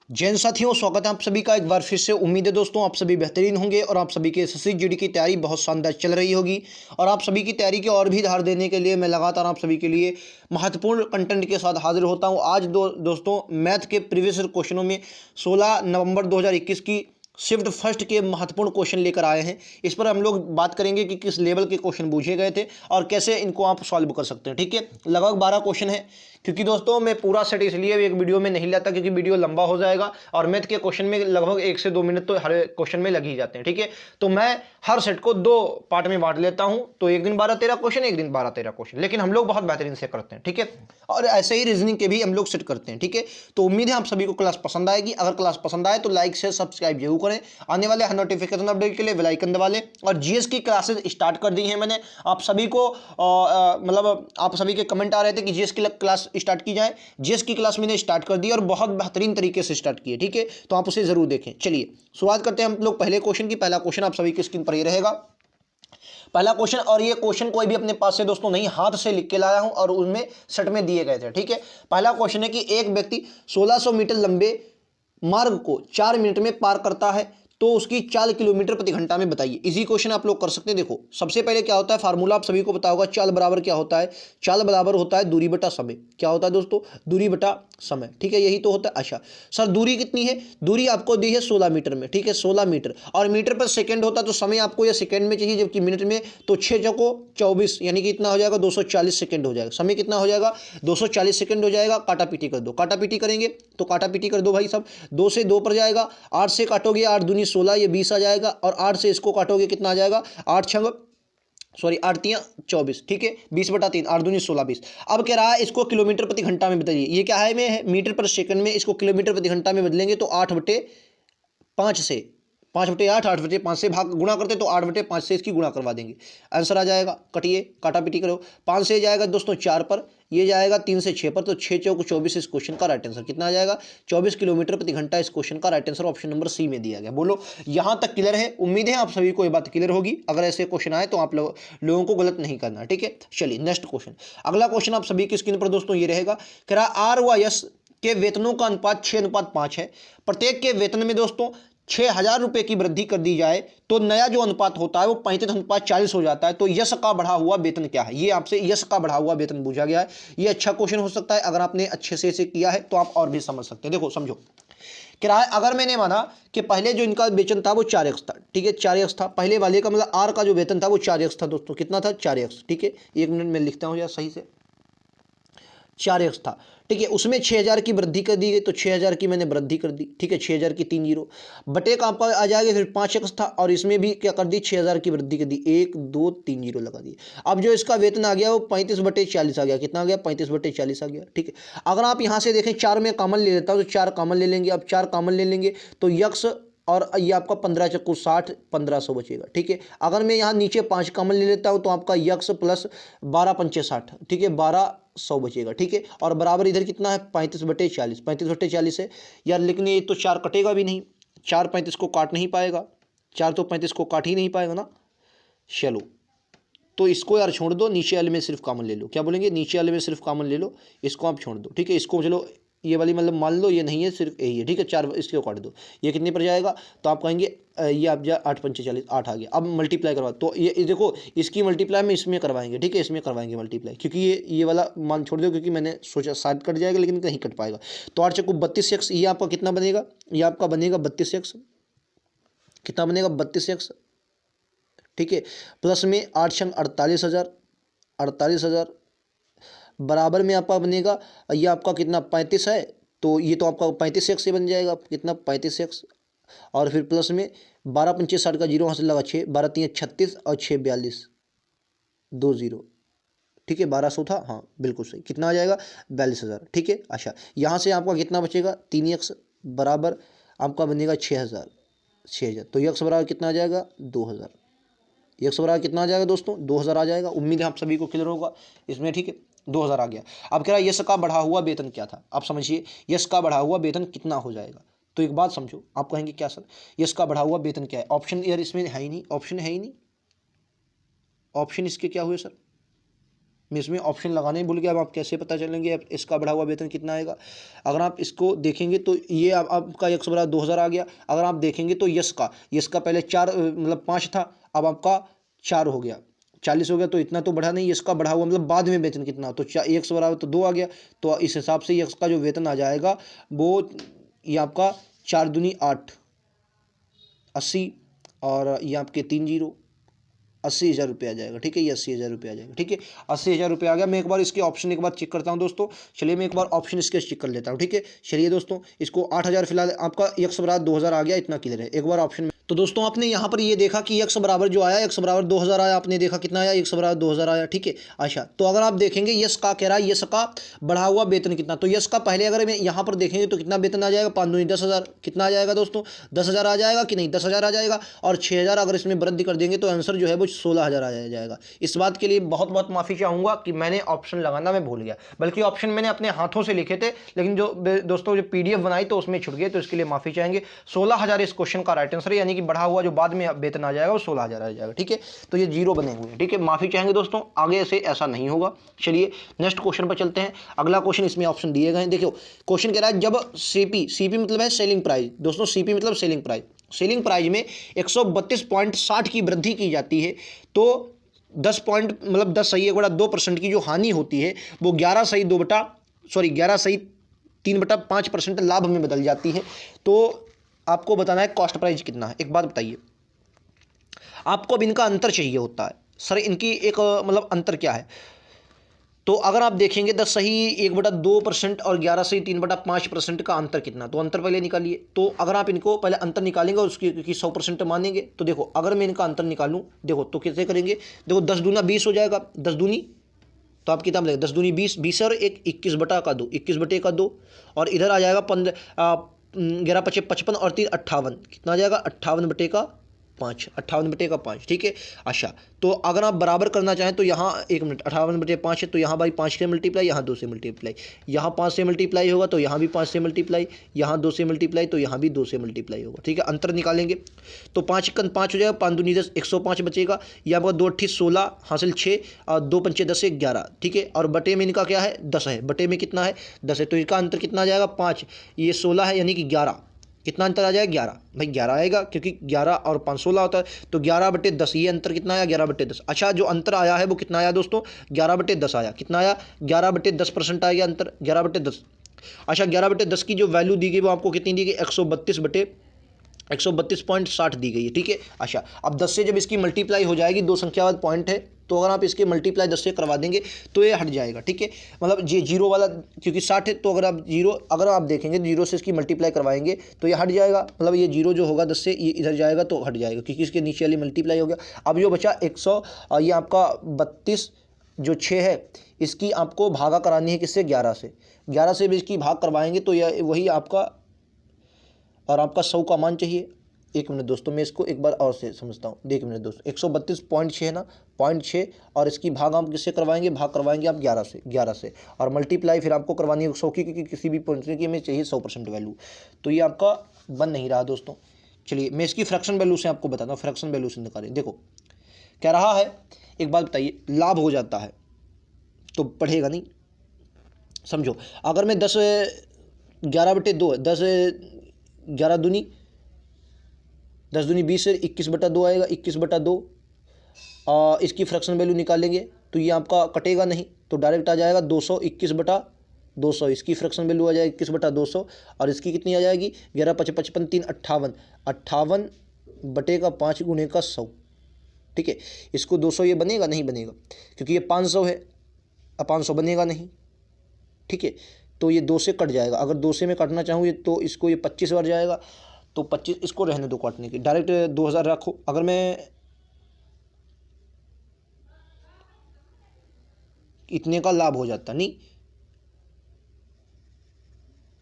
जैन साथियों, स्वागत है आप सभी का एक बार फिर से। उम्मीद है दोस्तों आप सभी बेहतरीन होंगे और आप सभी के एसएससी जीडी की तैयारी बहुत शानदार चल रही होगी। और आप सभी की तैयारी की और भी धार देने के लिए मैं लगातार आप सभी के लिए महत्वपूर्ण कंटेंट के साथ हाजिर होता हूं। आज दोस्तों मैथ के प्रीवियस क्वेश्चनों में 16 नवंबर 2021 की शिफ्ट फर्स्ट के महत्वपूर्ण क्वेश्चन लेकर आए हैं। इस पर हम लोग बात करेंगे कि किस लेवल के क्वेश्चन पूछे गए थे और कैसे इनको आप सॉल्व कर सकते हैं। ठीक है, लगभग 12 क्वेश्चन है। क्योंकि दोस्तों मैं पूरा सेट इसलिए एक वीडियो में नहीं लाता क्योंकि वीडियो लंबा हो जाएगा और मैथ के क्वेश्चन में लगभग 1 से 2 मिनट तो हर क्वेश्चन में लग ही जाते हैं। ठीक है, तो मैं हर सेट को 2 पार्ट में बांट लेता हूं। तो एक दिन 12-13 क्वेश्चन, एक दिन 12-13 क्वेश्चन, लेकिन हम लोग बहुत बेहतरीन से करते हैं। ठीक है, और ऐसे ही रीजनिंग के भी हम लोग सेट करते हैं। ठीक है, तो उम्मीद है आप सभी को क्लास पसंद आएगी। अगर क्लास पसंद आए तो लाइक शेयर सब्सक्राइब जरूर करें। आने वाले हर नोटिफिकेशन अपडेट के लिए बेल आइकन दबा लें। और जीएस की क्लासेस स्टार्ट कर दी हैं मैंने। आप सभी को मतलब आप सभी के कमेंट आ रहे थे कि जीएस की क्लास स्टार्ट की जाए। जीएस की क्लास मैंने स्टार्ट कर दी और बहुत बेहतरीन तरीके से स्टार्ट की है। ठीक है, तो आप उसे जरूर देखें। चलिए शुरुआत करते हैं हम लोग पहले क्वेश्चन की। पहला क्वेश्चन आप सभी की स्क्रीन पर ही रहेगा। पहला क्वेश्चन, और ये क्वेश्चन कोई भी अपने पास से दोस्तों नहीं, हाथ से लिख के लाया हूं और उनमें सेट में दिए गए थे। ठीक है, पहला क्वेश्चन है कि एक व्यक्ति 1600 मीटर लंबे मार्ग को 4 मिनट में पार करता है तो उसकी चाल किलोमीटर प्रति घंटा में बताइए। इजी क्वेश्चन आप लोग कर सकते हैं। देखो सबसे पहले क्या होता है, फार्मूला आप सभी को पता होगा। चाल बराबर क्या होता है, चाल बराबर होता है दूरी बटा समय। क्या होता है दोस्तों, दूरी बटा समय। ठीक है, यही तो होता है। अच्छा सर दूरी कितनी है, दूरी आपको दी है 16 मीटर में। ठीक है, 16 मीटर, और मीटर पर सेकंड होता है तो समय आपको ये सेकंड में चाहिए, जबकि मिनट में। तो 6 चौको 24, यानी कि इतना हो जाएगा 240 सेकंड हो जाएगा। समय कितना हो जाएगा, 240 सेकंड हो जाएगा। काटा पीटी कर दो, काटा पीटी करेंगे तो काटा पीटी कर दो भाई सब। 2 से 2 पर जाएगा, 8 से काटोगे 8 दूनी 16, ये 20 आ जाएगा। और 8 से इसको काटोगे कितना आ जाएगा, 8 तियां 24। ठीक है, 20/3, 8 दूनी 16, 20। अब कह रहा है इसको किलोमीटर प्रति घंटा में बताइए। ये क्या है, में है मीटर पर सेकंड में, इसको किलोमीटर प्रति घंटा में बदलेंगे तो 8/5 से 5/8, 8/5 से भाग गुणा करते तो 8/5 से इसकी गुणा करवा देंगे। आंसर आ जाएगा। कटिए, काटा पीटी करो। 5 से जाएगा दोस्तों 4 पर, ये जाएगा 3 से 6 पर, तो 6 चौक 24 इस क्वेश्चन का राइट आंसर कितना आ जाएगा, 24 किलोमीटर प्रति घंटा इस क्वेश्चन का right answer option number C में दिया गया। बोलो यहां तक क्लियर है। उम्मीद है आप सभी को ये बात क्लियर होगी। अगर ऐसे क्वेश्चन आए तो आप लोगों को गलत नहीं करना। ठीक है, चलिए नेक्स्ट क्वेश्चन। अगला क्वेश्चन आप सभी की स्क्रीन पर दोस्तों ये रहेगा। कह रहा आर व एस के वेतनों का अनुपात 6:5 है। प्रत्येक के वेतन में दोस्तों 6,000 रुपए की वृद्धि कर दी जाए तो नया जो अनुपात होता है वो 35:40 हो जाता है। तो यश का बढ़ा हुआ वेतन क्या है, ये आपसे यश का बढ़ा हुआ वेतन पूछा गया है। ये अच्छा क्वेश्चन हो सकता है। अगर आपने अच्छे से इसे किया है तो आप और भी समझ सकते हैं। देखो समझो, किराया अगर मैंने माना कि पहले जो इनका वेतन था वो 4x था। ठीक है, 4x था पहले वाले का, मतलब आर का जो वेतन था वो 4x था दोस्तों। कितना था, 4x। ठीक है, 1 मिनट में लिखता हूँ यार सही से। 4x था। ठीक है, उसमें 6,000 की वृद्धि कर दी गई तो 6,000 की मैंने वृद्धि कर दी। ठीक है, 6,000 की 3 जीरो बटे का आपका आ जाएगा। फिर 5x था और इसमें भी क्या कर दी, 6,000 की वृद्धि कर दी। 1 2 3 जीरो लगा दिए। अब जो इसका वेतन आ गया वो 35/40 आ गया। कितना आ गया, 35/40 आ गया। ठीक है, अगर आप यहाँ से देखें 4 में कॉमन ले लेता हूँ तो 4 कॉमन ले लेंगे। अब 4 कॉमन ले लेंगे तो यक्स और ये आपका 15 चक्कू 60, 1500 बचेगा। ठीक है, अगर मैं यहाँ नीचे 5 कॉमन ले लेता हूँ तो आपका यक्स प्लस 12 पंचे 60। ठीक है, 1200 बचेगा। ठीक है, और बराबर इधर कितना है, 35/40। 35/40 है यार, लेकिन ये तो 4 कटेगा भी नहीं। 4 35 को काट नहीं पाएगा, 4 तो 35 को काट ही नहीं पाएगा ना। चलो तो इसको यार छोड़ दो, नीचे वाले में सिर्फ कॉमन ले लो। क्या बोलेंगे, नीचे वाले में सिर्फ कॉमन ले लो, इसको आप छोड़ दो। ठीक है, इसको चलो ये वाली मतलब मान लो ये नहीं है, सिर्फ यही है। ठीक है, 4 इसको काट दो, ये कितने पर जाएगा, तो आप कहेंगे ये आप जा 8 पंचे 40, 8 आ गया। अब मल्टीप्लाई करवा तो ये देखो इसकी मल्टीप्लाई में इसमें करवाएंगे। ठीक है, इसमें करवाएंगे मल्टीप्लाई, क्योंकि ये वाला मान छोड़ दो, क्योंकि मैंने सोचा शायद कट जाएगा लेकिन कहीं कट पाएगा। तो 8 चक्कू 32x, ये आपका कितना बनेगा, ये आपका बनेगा 32x। कितना बनेगा, 32x। ठीक है, प्लस में 8 छंग 48,000, 48,000 बराबर में आपका बनेगा, ये आपका कितना 35 है, तो ये तो आपका 35x से बन जाएगा। कितना, 35x। और फिर प्लस में 12 पंचे 60 का जीरो हासिल लगा 6, 12 3 36 और 6 42, 2 जीरो। ठीक है, 1200 था, हाँ बिल्कुल सही। कितना आ जाएगा, 42,000। ठीक है, अच्छा यहाँ से आपका कितना बचेगा, 3x बराबर आपका बनेगा 6,000, 6,000। तो यक्स बराबर कितना आ जाएगा, 2,000। यक्स बराबर कितना आ जाएगा दोस्तों, 2,000 आ जाएगा। उम्मीद है आप सभी को क्लियर होगा इसमें। ठीक है, 2,000 आ गया। अब कह रहा है यश का बढ़ा हुआ वेतन क्या था। आप समझिए यश का बढ़ा हुआ वेतन कितना हो जाएगा। तो एक बात समझो, आप कहेंगे क्या सर यश का बढ़ा हुआ वेतन क्या है, ऑप्शन यार इसमें है ही नहीं, ऑप्शन है ही नहीं। ऑप्शन इसके क्या हुए सर, मैं इसमें ऑप्शन लगाने ही भूल गया। अब आप कैसे पता चलेंगे अब इसका बढ़ा हुआ वेतन कितना आएगा। अगर आप इसको देखेंगे तो ये आपका यक्स बराबर 2000 आ गया। अगर आप देखेंगे तो यस का पहले 4 मतलब 5 था, अब आपका 4 हो गया, 40 हो गया। तो इतना तो बढ़ा नहीं, इसका बढ़ा हुआ मतलब बाद में वेतन कितना, तो यक्स बराबर तो 2 आ गया। तो इस हिसाब से यक्स का जो वेतन आ जाएगा वो ये आपका 4 दूनी 8, 80, और ये आपके 3 जीरो 80,000 रुपये आ जाएगा। ठीक है, ये 80,000 रुपये आ जाएगा। ठीक है, 80,000 रुपये आ गया। मैं एक बार इसके ऑप्शन एक बार चेक करता हूँ दोस्तों। चलिए मैं एक बार ऑप्शन इसके चेक कर लेता हूँ। ठीक है, चलिए दोस्तों, इसको 8,000 फिलहाल आपका यक्स बराबर 2000 आ गया, इतना क्लियर है। एक बार ऑप्शन में तो दोस्तों आपने यहाँ पर ये देखा कि यक्स बराबर जो आया, यक्स बराबर 2000 आया। आपने देखा कितना आया, यक्स बराबर 2000 आया। ठीक है, अच्छा, तो अगर आप देखेंगे यस का कह रहा है, यस का बढ़ा हुआ वेतन कितना, तो यस का पहले अगर मैं यहाँ पर देखेंगे तो कितना वेतन आ जाएगा, 5 दूनी 10,000, कितना आ जाएगा दोस्तों, 10,000 आ जाएगा कि नहीं, 10,000 आ जाएगा। और 6,000 अगर इसमें वृद्धि कर देंगे तो आंसर जो है वो 16,000 आ जाएगा। इस बात के लिए बहुत बहुत माफ़ी चाहूँगा कि मैंने ऑप्शन लगाना मैं भूल गया, बल्कि ऑप्शन मैंने अपने हाथों से लिखे थे, लेकिन जो दोस्तों जो PDF बनाई तो उसमें छुट गए, तो इसके लिए माफ़ी चाहेंगे। 16,000 इस क्वेश्चन का राइट आंसर है, यानी कि बढ़ा हुआ जो बाद में वेतन आ जाएगा वो 16,000 आ जाएगा। ठीक है, तो ये जीरो बने हुए हैं। ठीक है, माफ़ी चाहेंगे दोस्तों, आगे से ऐसा नहीं होगा। चलिए नेक्स्ट क्वेश्चन पर चलते हैं। अगला क्वेश्चन, इसमें ऑप्शन दिए गए हैं। देखियो क्वेश्चन कह रहा है, जब सीपी मतलब है सेलिंग प्राइस। दोस्तों सीपी मतलब सेलिंग प्राइस, सेलिंग प्राइस में 132.60 की वृद्धि की जाती है तो 10 पॉइंट मतलब 10 सही 1/2% की जो हानि होती है वो 11 सही 3/5% लाभ में बदल जाती है। तो आपको बताना है कॉस्ट प्राइस कितना है। एक बात बताइए, आपको अब इनका अंतर चाहिए होता है, सर इनकी एक मतलब अंतर क्या है। तो अगर आप देखेंगे 10 सही 1/2% और 11 सही 3/5% का अंतर कितना, तो अंतर पहले निकालिए। तो अगर आप इनको पहले अंतर निकालेंगे और उसकी 100% मानेंगे, तो देखो अगर मैं इनका अंतर निकालूं, देखो तो कैसे करेंगे, देखो 10 दूना 20 हो जाएगा, 10 दूनी, तो आप कितना लगेगा, 10 दूनी 20, 20 और 1 21/2, 21/2, और इधर आ जाएगा 11 पचे 55 और 3 58, कितना आ जाएगा 58/5, 58/5। ठीक है, अच्छा, तो अगर आप बराबर करना चाहें तो यहाँ 1 मिनट 58/5 है, तो यहाँ भाई 5 से मल्टीप्लाई, यहाँ 2 से मल्टीप्लाई, यहाँ 5 से मल्टीप्लाई होगा तो यहाँ भी 5 से मल्टीप्लाई, यहाँ 2 से मल्टीप्लाई तो यहाँ भी 2 से मल्टीप्लाई होगा। ठीक है, अंतर निकालेंगे तो 5 1 5 हो जाएगा, 5 दूनी 10, 105 बचेगा। ये आपका 2 8 16 हासिल 6 और 2 पंचे 10 से 11। ठीक है, और बटे में इनका क्या है 10 है, बटे में कितना है 10 है, तो इनका अंतर कितना आ जाएगा 5, ये 16 है, यानी कि 11, कितना अंतर आ जाएगा 11, भाई 11 आएगा क्योंकि 11 और 5 16 होता है, तो 11/10, ये अंतर कितना आया 11/10। अच्छा, जो अंतर आया है वो कितना आया दोस्तों 11/10 आया, कितना आया 11/10% आ गया अंतर 11/10। अच्छा, 11/10 की जो वैल्यू दी गई वो आपको कितनी दी गई 132.60 दी गई है। ठीक है, अच्छा, अब 10 से जब इसकी मल्टीप्लाई हो जाएगी, दो संख्यावाद पॉइंट है, तो अगर आप इसके मल्टीप्लाई 10 से करवा देंगे तो ये हट जाएगा। ठीक है, मतलब ये जीरो वाला क्योंकि 60 है, तो अगर आप देखेंगे जीरो से इसकी मल्टीप्लाई करवाएंगे तो ये हट जाएगा, मतलब ये जीरो जो होगा 10 से ये इधर जाएगा तो हट जाएगा, क्योंकि इसके नीचे वाली मल्टीप्लाई हो गया। अब जो बचा 100, ये आपका 32 जो 6 है, इसकी आपको भागा करानी है किससे 11 से, 11 से भी इसकी भाग करवाएंगे तो यह वही आपका, और आपका 100 का मान चाहिए। एक मिनट दोस्तों, मैं इसको एक बार और से समझता हूँ, देख मिनट दोस्तों, 132.6 है ना, 0.6, और इसकी भाग आप किससे करवाएंगे, भाग करवाएंगे आप 11 से, और मल्टीप्लाई फिर आपको करवानी है 100 की, क्योंकि किसी भी पॉइंट की हमें चाहिए 100% वैल्यू, तो ये आपका बन नहीं रहा दोस्तों। चलिए मैं इसकी फ्रैक्शन वैल्यू से आपको बताता हूँ, फ्रैक्शन वैल्यू से निकालें। देखो क्या रहा है, एक बात बताइए, लाभ हो जाता है तो बढ़ेगा नहीं, समझो। अगर मैं 10 11/2 10 11 दूनी 10 दूनी 20 से 21/2 आएगा, 21/2, और इसकी फ्रैक्शन वैल्यू निकालेंगे तो ये आपका कटेगा नहीं, तो डायरेक्ट आ जाएगा 200, 21/200, इसकी फ्रैक्शन वैल्यू आ जाएगी 21/200, और इसकी कितनी आ जाएगी 11 5 55 3 58, 58/5 गुणे का 100। ठीक है, इसको 200 ये बनेगा नहीं बनेगा, क्योंकि ये 500 है, अब 500 बनेगा नहीं। ठीक है, तो ये 2 से कट जाएगा, अगर 2 से मैं काटना चाहूँ ये तो इसको ये 25 बार जाएगा, तो 25 इसको रहने दो काटने की, डायरेक्ट 2000 रखो। अगर मैं इतने का लाभ हो जाता नहीं,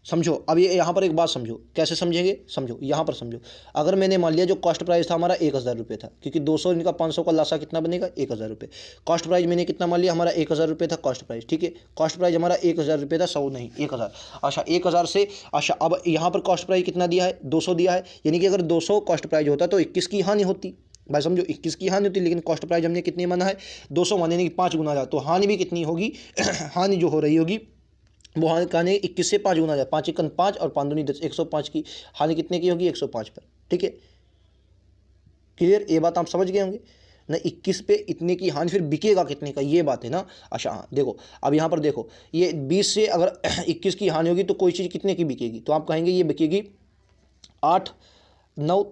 समझो। अब ये यहाँ पर एक बात समझो, कैसे समझेंगे, समझो यहाँ पर समझो। अगर मैंने मान लिया जो कॉस्ट प्राइस था हमारा 1000 रुपये था, क्योंकि 200 इनका 500 का लासा कितना बनेगा 1000 रुपये। कॉस्ट प्राइस मैंने कितना मान लिया, हमारा 1000 रुपये था कॉस्ट प्राइस। ठीक है, कॉस्ट प्राइस हमारा 1000 रुपये था, 100 नहीं 1000। अच्छा, 1000 से, अच्छा अब यहाँ पर कॉस्ट प्राइस कितना दिया है 200 दिया है, यानी कि अगर 200 कॉस्ट प्राइस होता तो 21 की हानि होती, भाई समझो 21 की हानि होती है, लेकिन कॉस्ट प्राइस हमने कितनी माना है 200 माने कि 5 गुना ज़्यादा, तो हानि भी कितनी होगी हानि जो हो रही होगी वो हानि कहानी 21 से 5 गुना ज़्यादा, 5 एकन 5 और 5 दूनी 10, 105 की हानि कितने की होगी 105 पर। ठीक है, क्लियर, ये बात आप समझ गए होंगे ना। 21 पे इतने की हानि, फिर बिकेगा कितने का, ये बात है ना। अच्छा हाँ देखो, अब यहाँ पर देखो ये 20 से अगर 21 की हानि होगी तो कोई चीज़ कितने की बिकेगी, तो आप कहेंगे ये बिकेगी 8 9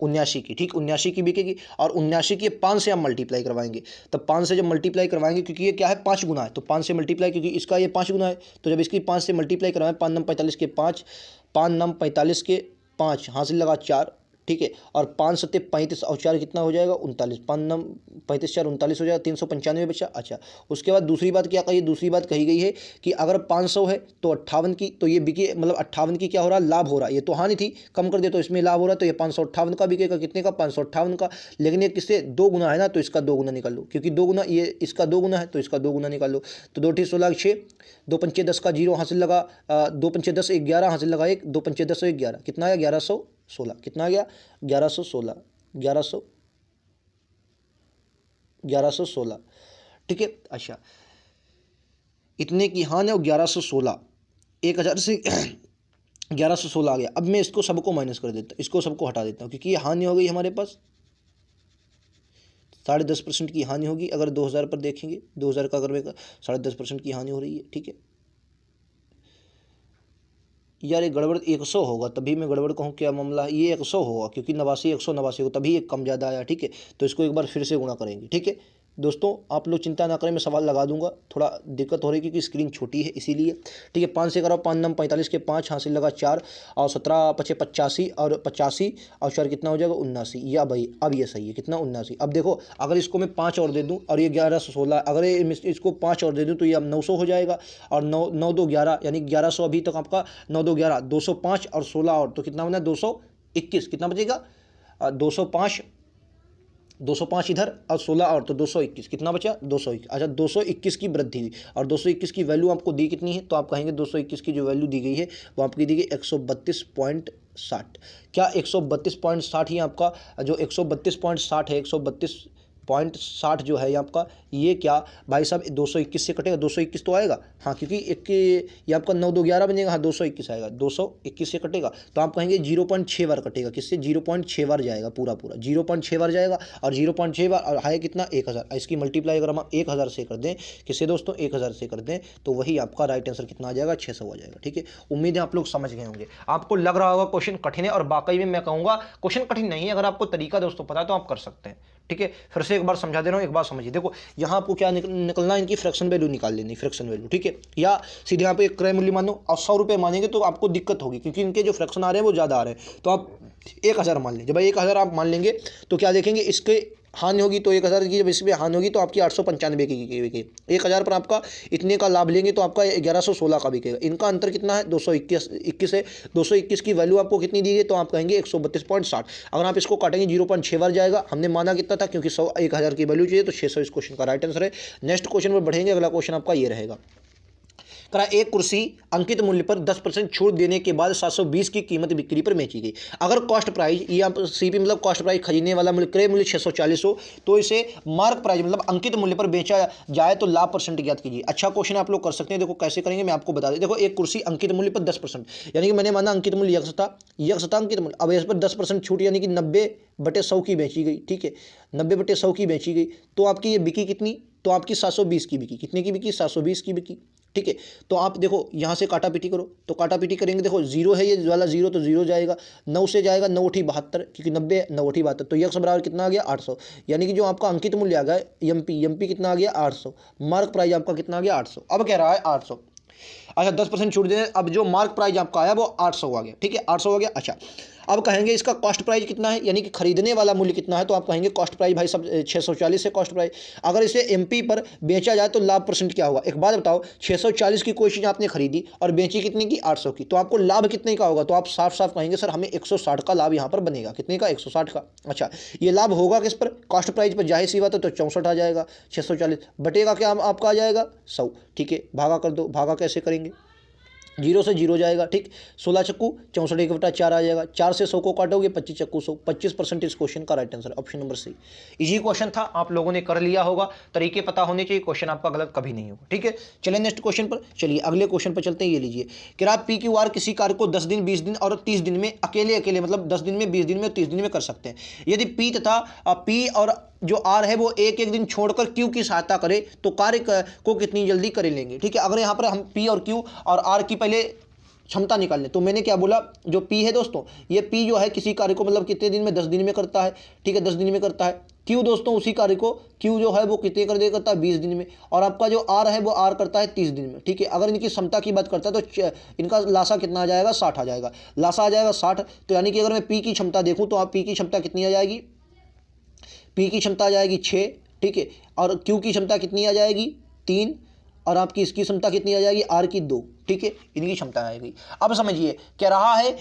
79 की। ठीक, 79 की बिकेगी, और 79 की 5 से हम मल्टीप्लाई करवाएंगे, तब 5 से जब मल्टीप्लाई करवाएंगे, क्योंकि ये क्या है 5 गुना है, तो 5 से मल्टीप्लाई, क्योंकि इसका ये 5 गुना है, तो जब इसकी 5 से मल्टीप्लाई करवाएं, 5 नम 45 के 5, 5 नम 45 के 5 हासिल लगा 4। ठीक है, और 5 सत्ते 35 और 4 कितना हो जाएगा 39, 5 नम 35 4 39 हो जाएगा, 395 बचा। अच्छा, उसके बाद दूसरी बात क्या कही, दूसरी बात कही गई है कि अगर 500 है तो 58 की, तो ये बिके मतलब 58 की क्या हो रहा है लाभ हो रहा है, ये तो हानि थी कम कर दे तो इसमें लाभ हो रहा है, तो ये 558 का बिकेगा, कितने का 558 का। लेकिन ये किससे 2 गुना है ना, तो इसका 2 गुना निकाल लो, क्योंकि 2 गुना ये इसका 2 गुना है, तो इसका 2 गुना निकाल लो। तो 2 ठी 16 6, 2 पंचे 10 का 0 हासिल लगा, 2 पंचे 10 11 हासिल लगा, 1 2 पंचे 10 11 कितना आया 1116, कितना आ गया 1116, 1116। ठीक है, अच्छा इतने की हानि है 1116, 1000 से 1116 आ गया। अब मैं इसको सबको माइनस कर देता हूँ, इसको सबको हटा देता हूँ, क्योंकि ये हानि हो गई हमारे पास 10.5% की हानि होगी। अगर 2000 पर देखेंगे, 2000 का अगर मैं 10.5% की हानि हो रही है। ठीक है यार, ये गड़बड़ 100 होगा, तभी मैं गड़बड़ कहूँ क्या मामला है, ये 100 होगा, क्योंकि 89 189 हो, तभी एक कम ज़्यादा आया। ठीक है, तो इसको एक बार फिर से गुणा करेंगे। ठीक है दोस्तों, आप लोग चिंता ना करें, मैं सवाल लगा दूंगा, थोड़ा दिक्कत हो रही है क्योंकि स्क्रीन छोटी है इसीलिए। ठीक है, 5 से कराओ, 5 नम 45 के 5 हासिल लगा 4, और 17 पचे 85 और 85 और 4 कितना हो जाएगा 79। या भाई अब ये सही है, कितना 79। अब देखो अगर इसको मैं 5 और दे दूँ और ये 1116, अगर इसको 5 और दे दूँ तो ये अब 900 हो जाएगा, और 9 9 2 11 यानी 1100 अभी तक आपका 9 2 11 205 और 16 और तो कितना बना 221, कितना बचेगा 205, 205 इधर और 16 और तो 221, कितना बचा 221। अच्छा 221 की वृद्धि हुई, और 221 की वैल्यू आपको दी कितनी है, तो आप कहेंगे 221 की जो वैल्यू दी गई है वो आपकी दी गई 132.60। क्या 132.60 ही आपका जो 132.60 है, 132.60 जो है ये आपका, ये क्या भाई साहब 221 से कटेगा, 221 तो आएगा हाँ, क्योंकि एक ये आपका 9 2 11 बनेगा, हाँ 221 आएगा, 221 से कटेगा, तो आप कहेंगे 0.6 बार कटेगा, किससे 0.6 बार जाएगा, पूरा 0.6 बार जाएगा, और 0.6 बार और है कितना 1000, इसकी मल्टीप्लाई अगर हम 1000 से कर दें, किससे दोस्तों 1000 से कर दें, तो वही आपका राइट आंसर कितना आ जाएगा 600 आ जाएगा। ठीक है, उम्मीद है आप लोग समझ गए होंगे। आपको लग रहा होगा क्वेश्चन कठिन है, और वाकई में मैं कहूँगा क्वेश्चन कठिन नहीं है, अगर आपको तरीका दोस्तों पता है तो आप कर सकते हैं। ठीक है, फिर से एक बार समझा दे रहा हूँ, एक बार समझिए। देखो यहाँ आपको क्या निकलना है, इनकी फ्रैक्शन वैल्यू निकाल लेनी, फ्रैक्शन वैल्यू। ठीक है, या सीधे यहाँ पे एक क्रय मूल्य मानो, और 100 रुपये मानेंगे तो आपको दिक्कत होगी, क्योंकि इनके जो फ्रैक्शन आ रहे हैं वो ज़्यादा आ रहे हैं, तो आप 1000 मान लें। जब 1000 आप मान लेंगे तो क्या देखेंगे, इसके हानि होगी तो 1000 की जब इसमें हानि होगी तो आपकी 895 की बिकेगी। 1000 पर आपका इतने का लाभ लेंगे तो आपका 1116 का बिकेगा। इनका अंतर कितना है 221 है, 221 की वैल्यू आपको कितनी दी गई, तो आप कहेंगे 132.60। अगर आप इसको काटेंगे 0.6 बार जाएगा, हमने माना कितना था, क्योंकि 1000 की वैल्यू चाहिए, तो 600 इस क्वेश्चन का राइट आंसर है। नेक्स्ट क्वेश्चन पर बढ़ेंगे, अगला क्वेश्चन आपका ये रहेगा, करा एक कुर्सी अंकित मूल्य पर 10% छूट देने के बाद 720 की कीमत बिक्री पर बेची गई। अगर कॉस्ट प्राइस, ये आप सीपी मतलब कॉस्ट प्राइस खरीदने वाला मूल्य क्रय मूल्य 640 हो, तो इसे मार्क प्राइस मतलब अंकित मूल्य पर बेचा जाए तो लाभ परसेंट ज्ञात कीजिए। अच्छा क्वेश्चन आप लोग कर सकते हैं, देखो कैसे करेंगे मैं आपको बता दें। देखो एक कुर्सी अंकित मूल्य पर 10%, यानी कि मैंने माना अंकित मूल्य यक्स था अंकित मूल्य, अब इस पर 10% छूट यानी कि 90/100 की बेची गई। ठीक है, 90/100 की बेची गई, तो आपकी ये बिकी कितनी, तो आपकी 720 की बिकी, कितने की बिकी 720 की बिकी। ठीक है, तो आप देखो यहाँ से काटा पीटी करो, तो काटा पीटी करेंगे, देखो जीरो है ये वाला जीरो, तो जीरो जाएगा, 9 से जाएगा 9 × 72, क्योंकि 90 9 × 72, तो यक्स बराबर कितना आ गया 800, यानी कि जो आपका अंकित मूल्य आ गया एमपी कितना आ गया 800, मार्क प्राइस आपका कितना आ गया 800। अब कह रहा है 800, अच्छा 10% छूट दें, अब जो मार्क प्राइस आपका आया वो 800 आ गया। ठीक है, 800 आ गया। अच्छा अब कहेंगे इसका कॉस्ट प्राइस कितना है, यानी कि खरीदने वाला मूल्य कितना है, तो आप कहेंगे कॉस्ट प्राइस भाई सब 640 है कॉस्ट प्राइस। अगर इसे एमपी पर बेचा जाए तो लाभ परसेंट क्या होगा, एक बात बताओ, 640 की कोई चीज़ आपने खरीदी और बेची कितने की 800 की, तो आपको लाभ कितने का होगा, तो आप साफ साफ कहेंगे सर हमें 160 का लाभ यहाँ पर बनेगा, कितने का 160 का। अच्छा ये लाभ होगा किस पर, कॉस्ट प्राइस पर, जाहिर सी बात है तो 64 आ जाएगा, 640 बटेगा क्या आपका आ जाएगा 100। ठीक है, भागा कर दो, भागा कैसे करेंगे, जीरो से जीरो जाएगा, ठीक। 16 चक्कू 64 एक बटा 4 आ जाएगा। 4 से 100 को काटोगे 25 चक्कू 100, 25% इस क्वेश्चन का right answer option number C. Easy question था, आप लोगों ने कर लिया होगा, तरीके पता होने चाहिए, क्वेश्चन आपका गलत कभी नहीं होगा, ठीक है। चलिए नेक्स्ट क्वेश्चन पर, चलिए अगले क्वेश्चन पर चलते हैं। ये लीजिए कि आप पी क्यू आर किसी कार्य को 10 दिन 20 दिन और 30 दिन में अकेले अकेले, मतलब 10 दिन में 20 दिन में 30 दिन में कर सकते हैं। यदि पी तथा पी और जो आर है वो एक एक दिन छोड़कर क्यू की सहायता करे तो कार्य को कितनी जल्दी कर लेंगे, ठीक है। अगर यहाँ पर हम पी और क्यू और आर की पहले क्षमता निकाल लें तो मैंने क्या बोला, जो पी है दोस्तों, ये पी जो है किसी कार्य को मतलब कितने दिन में, 10 दिन में करता है, ठीक है, 10 दिन में करता है। क्यू दोस्तों उसी कार्य को, क्यू जो है वो कितने कर दे करता है, 20 दिन में। और आपका जो आर है वो आर करता है 30 दिन में, ठीक है। अगर इनकी क्षमता की बात करता है तो इनका लासा कितना आ जाएगा, 60 आ जाएगा, लासा आ जाएगा 60। तो यानी कि अगर मैं पी की क्षमता देखूँ तो आप पी की क्षमता कितनी आ जाएगी, पी की क्षमता आ जाएगी 6, ठीक है। और क्यू की क्षमता कितनी आ जाएगी, 3। और आपकी इसकी क्षमता कितनी आ जाएगी, आर की 2, ठीक है, इनकी क्षमता आएगी। अब समझिए कह रहा है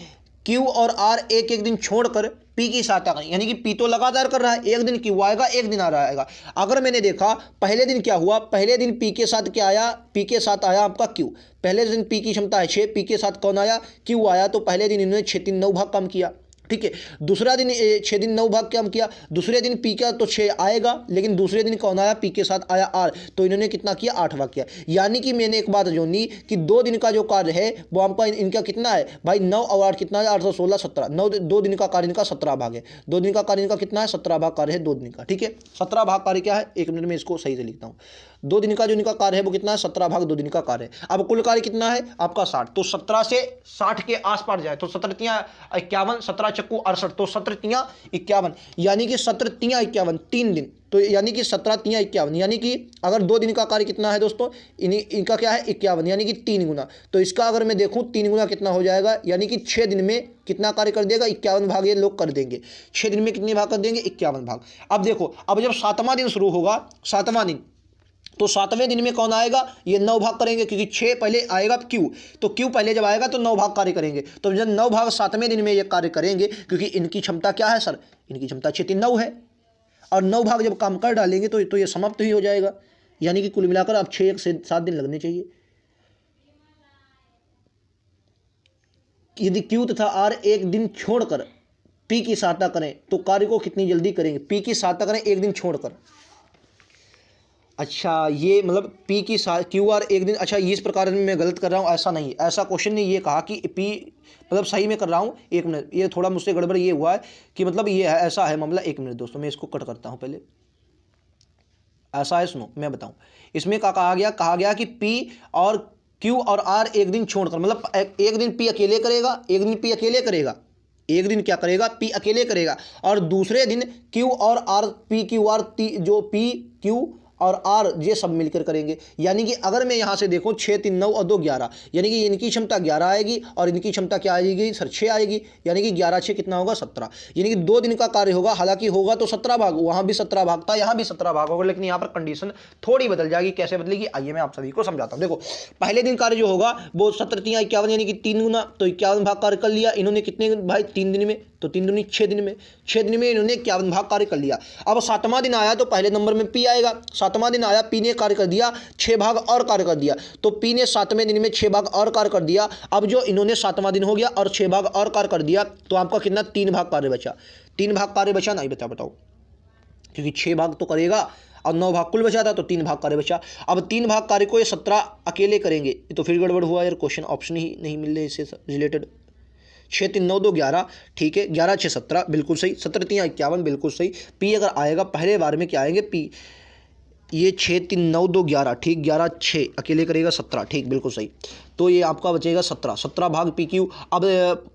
क्यू और आर एक एक दिन छोड़कर पी की सहायता करें, यानी कि पी तो लगातार कर रहा है, एक दिन क्यू आएगा एक दिन आर आएगा। अगर मैंने देखा पहले दिन क्या हुआ, पहले दिन पी के साथ क्या आया, पी के साथ आया आपका क्यू। पहले दिन पी की क्षमता है 6, पी के साथ कौन आया, क्यू आया। तो पहले दिन इन्होंने 6 3 9 भाग काम किया, ठीक है। दूसरा दिन 6 दिन 9 भाग काम किया। दूसरे दिन पी का तो 6 आएगा, लेकिन दूसरे दिन कौन आया, पी के साथ आया आर, तो इन्होंने कितना किया, 8 भाग किया। यानी कि मैंने एक बात जोनी कि 2 दिन का जो कार्य है वो आपका इनका कितना है भाई, 9 और 8 कितना है, 8 और 16 17, 9 2 दिन का कार्य इनका 17 भाग है। 2 दिन का कार्य इनका कितना है, 17 भाग कार्य है 2 दिन का, ठीक है। 17 भाग कार्य क्या है, 1 मिनट में इसको सही से लिखता हूँ। 2 दिन का जो इनका कार्य है वो कितना है, 17 भाग 2 दिन का कार्य है। अब कुल कार्य कितना है आपका 60, तो 17 से 60 के आसपास जाए तो 17 तियां 51, 17 चक्कू 68, तो 17 तियां 51, यानी कि 17 तियां 51, 3 दिन, तो यानी कि 17 तियां 51, यानी कि अगर 2 दिन का कार्य कितना है दोस्तों, इनका क्या है 51, यानी कि 3 गुना। तो इसका अगर मैं देखूं 3 गुना कितना हो जाएगा, यानी कि 6 दिन में कितना कार्य कर देगा, 51 भाग ये लोग कर देंगे। 6 दिन में कितने भाग कर देंगे, 51 भाग। अब देखो, अब जब 7वां दिन शुरू होगा, 7वां दिन, तो 7वें दिन में कौन आएगा, ये 9 भाग करेंगे, क्योंकि 6 पहले आएगा क्यू, तो क्यू पहले जब आएगा तो 9 भाग कार्य करेंगे। तो जब 9 भाग 7वें दिन में ये कार्य करेंगे, क्योंकि इनकी क्षमता क्या है सर, इनकी क्षमता 6 3 9 है, और 9 भाग जब काम कर डालेंगे तो ये समाप्त ही हो जाएगा। यानी कि कुल मिलाकर अब 6 से 7 दिन लगने चाहिए। यदि क्यू तथा आर एक दिन छोड़कर पी की सहायता करें तो कार्य को कितनी जल्दी करेंगे, पी की सहायता करें एक दिन छोड़कर। अच्छा, ये मतलब पी की क्यू आर एक दिन, अच्छा इस प्रकार में मैं गलत कर रहा हूँ, ऐसा नहीं, ऐसा क्वेश्चन ने ये कहा कि पी मतलब सही में कर रहा हूँ। 1 मिनट, ये थोड़ा मुझसे गड़बड़ ये हुआ है कि मतलब ये है, ऐसा है मामला। 1 मिनट दोस्तों, मैं इसको कट करता हूँ पहले। ऐसा है, सुनो मैं बताऊँ। इसमें क्या कहा गया कि पी और क्यू और आर एक दिन छोड़कर, मतलब एक दिन पी अकेले करेगा, एक दिन पी अकेले करेगा, एक दिन क्या करेगा, पी अकेले करेगा, और दूसरे दिन क्यू और आर, पी क्यू आर, जो पी क्यू और आर ये सब मिलकर करेंगे। यानी कि अगर मैं यहाँ से देखूँ 6 3 9 और 2 11, यानी कि इनकी क्षमता 11 आएगी और इनकी क्षमता क्या आएगी सर, 6 आएगी, यानी कि 11 6 कितना होगा, 17। यानी कि 2 दिन का कार्य होगा, हालांकि होगा तो 17 भाग, वहाँ भी 17 भाग था, यहाँ भी 17 भाग होगा, लेकिन यहाँ पर कंडीशन थोड़ी बदल जाएगी। कैसे बदलेगी, आइए मैं आप सभी को समझाता हूँ। देखो, पहले दिन कार्य जो होगा वो 17 तियां 51, यानी कि 3 गुना, तो 51 भाग कार्य कर लिया इन्होंने कितने भाई, 3 दिन में, तो 3 दूनी 6 दिन में, 6 दिन में इन्होंने 51 भाग कार्य कर लिया। अब 7वां दिन आया तो पहले नंबर में पी आएगा। 7वां दिन आया, पी ने कार्य कर दिया, 6 भाग और कार्य कर दिया, तो पी ने 7वें दिन में 6 भाग और कार्य कर दिया। अब जो इन्होंने 7वां दिन हो गया और 6 भाग और कार्य कर दिया, तो आपका कितना, 3 भाग कार्य बचा। 3 भाग कार्य बचा, नहीं बताओ, क्योंकि 6 भाग तो करेगा और 9 भाग कुल बचा था, तो 3 भाग कार्य बचा। अब 3 भाग कार्य को ये 17 अकेले करेंगे, तो फिर गड़बड़ हुआ यार, क्वेश्चन ऑप्शन ही नहीं मिल रहे इससे रिलेटेड। 6 3 9 2 11, ठीक है, 11 6 17 बिल्कुल सही, 17 3 51 बिल्कुल सही। पी अगर आएगा पहले बार में क्या आएंगे, पी ये 6 3 9 2 11, ठीक, 11 6 अकेले करेगा 17, ठीक बिल्कुल सही। तो ये आपका बचेगा 17 भाग पी क्यू। अब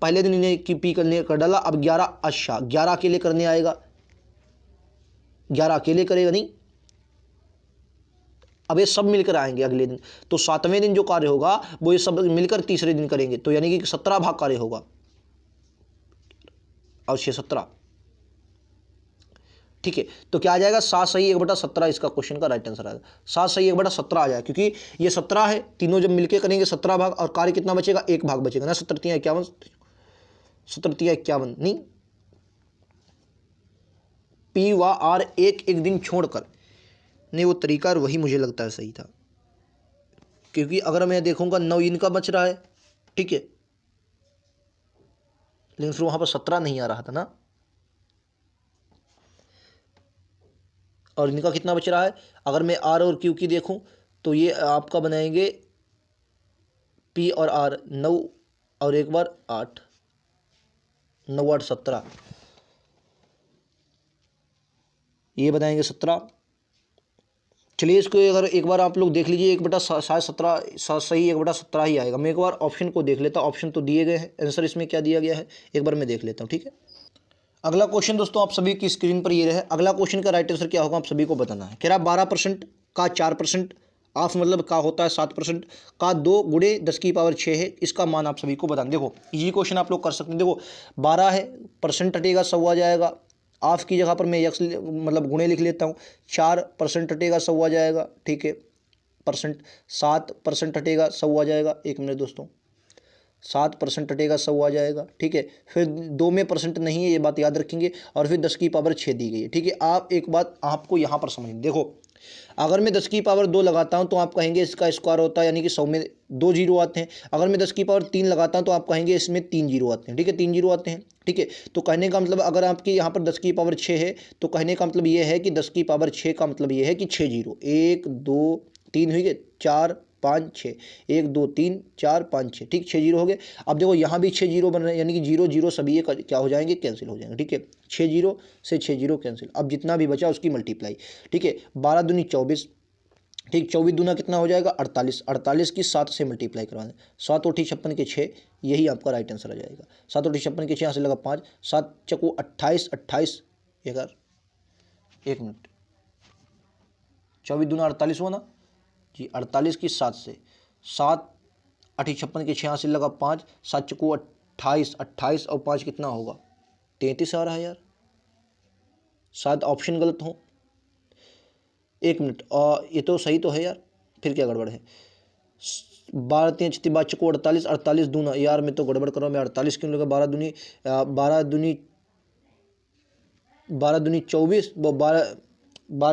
पहले दिन इन्हें की पी करने कर डाला, अब 11, अच्छा 11 अकेले करने आएगा, 11 अकेले करेगा नहीं, अब ये सब मिलकर आएंगे अगले दिन। तो 7वें दिन जो कार्य होगा वो ये सब मिलकर तीसरे दिन करेंगे, तो यानी कि 17 भाग कार्य होगा, और 6 17, ठीक है। तो क्या आ जाएगा, 7 सही 1/17 इसका क्वेश्चन का राइट आंसर आएगा। 7 सही 1/17 आ जाएगा, क्योंकि ये 17 है, तीनों जब मिलकर करेंगे 17 भाग, और कार्य कितना बचेगा, 1 भाग बचेगा ना, 17 3 51, 17 3 51 नहीं, पी व आर एक एक दिन छोड़कर, नहीं वो तरीका वही मुझे लगता है सही था, क्योंकि अगर मैं देखूंगा 9 इनका बच रहा है ठीक है, लेकिन फिर वहाँ पर 17 नहीं आ रहा था ना। और इनका कितना बच रहा है, अगर मैं आर और क्यू की देखूँ तो ये आपका बनाएंगे पी और आर 9 और एक बार 8, 9 8 17, ये बनाएंगे 17। चलिए इसको अगर एक बार आप लोग देख लीजिए, 1/17 सही, 1/17 ही आएगा। मैं एक बार ऑप्शन को देख लेता हूँ, ऑप्शन तो दिए गए हैं, आंसर इसमें क्या दिया गया है एक बार मैं देख लेता हूँ। ठीक है, अगला क्वेश्चन दोस्तों आप सभी की स्क्रीन पर ये रहे। अगला क्वेश्चन का राइट आंसर क्या होगा आप सभी को बताना है। कह रहा 12% का 4%, ऑफ मतलब का होता है 7% का 2 गुणे 10⁻6 है, इसका मान आप सभी को बताना। देखो इजी क्वेश्चन आप लोग कर सकते हैं। देखो 12 है, परसेंट हटेगा 100 आ जाएगा, ऑफ की जगह पर मैं यक्स मतलब गुणे लिख लेता हूँ, 4% हटेगा 100 आ जाएगा। ठीक है, परसेंट 7% हटेगा 100 आ जाएगा। 1 मिनट दोस्तों, 7% हटेगा 100 आ जाएगा। ठीक है, फिर 2 में परसेंट नहीं है, ये बात याद रखेंगे, और फिर 10⁻6 दी गई है। ठीक है, आप एक बात आपको यहाँ पर समझ देखो, अगर मैं 10⁻2 लगाता हूँ तो आप कहेंगे इसका स्क्वायर होता है, यानी कि 100 में 2 जीरो आते हैं। अगर मैं 10⁻3 लगाता हूँ तो आप कहेंगे इसमें 3 जीरो आते हैं। ठीक है, 3 जीरो आते हैं। ठीक है, तो कहने का मतलब अगर आपके यहाँ पर 10⁻6 है तो कहने का मतलब ये है कि 10⁻6 का मतलब ये है कि 6 जीरो, 1 2 3 हुई गए, 4 5 6, 1 2 3 4 5 6, ठीक, 6 जीरो हो गए। अब देखो यहाँ भी 6 जीरो बन रहे हैं, यानी कि जीरो जीरो सभी ये क्या हो जाएंगे, कैंसिल हो जाएंगे। ठीक है, 6 जीरो से 6 जीरो कैंसिल, अब जितना भी बचा उसकी मल्टीप्लाई। ठीक है, 12 दूनी 24, ठीक, 24 दूना कितना हो जाएगा 48, 48 की 7 से मल्टीप्लाई करवा दें, 7 और 56 के 6, यही आपका राइट आंसर आ जाएगा। 7 और 56 के 6 यहाँ से लगा 5, 7 चको 28, 28 यार 1 मिनट, 24 दूना 48 हुआ ना जी, 48 की 7 से, 7 58 के 6 यहाँ से लगा 5, 7 चको 28, 28 और 5 कितना होगा 33 आ रहा है यार, शायद ऑप्शन गलत हो। 1 मिनट, और ये तो सही तो है यार, फिर क्या गड़बड़ है। 12 3 छत्ती 12 चको 48, 48 दूना, यार मैं तो गड़बड़ कर रहा हूँ, मैं 48 क्यों लगा, 12 दूनी 24, वो 12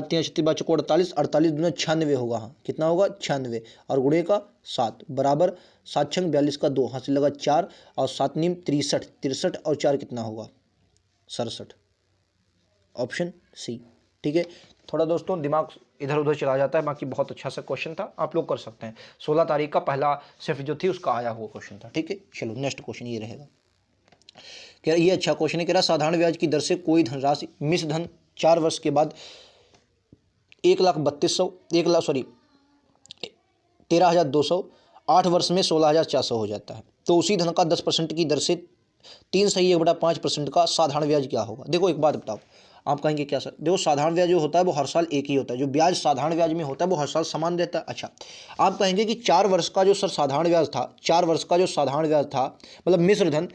3 छत्ती 12 चको 48, 48 दूना 96 होगा। हाँ कितना होगा 96, और गुणे का 7 बराबर 7 छंग 42 का 2, हाथ से लगा 4, और 7 नीम 63, 63 और 4 कितना होगा 67, ऑप्शन सी। ठीक है, थोड़ा दोस्तों दिमाग इधर उधर चला जाता है, बाकी बहुत अच्छा सा क्वेश्चन था, आप लोग कर सकते हैं। 16 तारीख का पहला शिफ्ट जो थी उसका आया हुआ क्वेश्चन था। ठीक है, चलो नेक्स्ट क्वेश्चन ये रहेगा। क्या ये अच्छा क्वेश्चन है, कह रहा साधारण ब्याज की दर से कोई धनराशि मिश्र धन 4 वर्ष के बाद 13,200, 8 वर्ष में 16,400 हो जाता है, तो उसी धन का 10% की दर से 3 सही 1/5% का साधारण ब्याज क्या होगा। देखो एक बात बताओ, आप कहेंगे क्या सर, देखो साधारण ब्याज जो होता है वो हर साल एक ही होता है, जो ब्याज साधारण ब्याज में होता है वो हर साल समान रहता है। अच्छा, आप कहेंगे कि 4 वर्ष का जो सर साधारण ब्याज था, 4 वर्ष का जो साधारण ब्याज था मतलब मिश्र धन,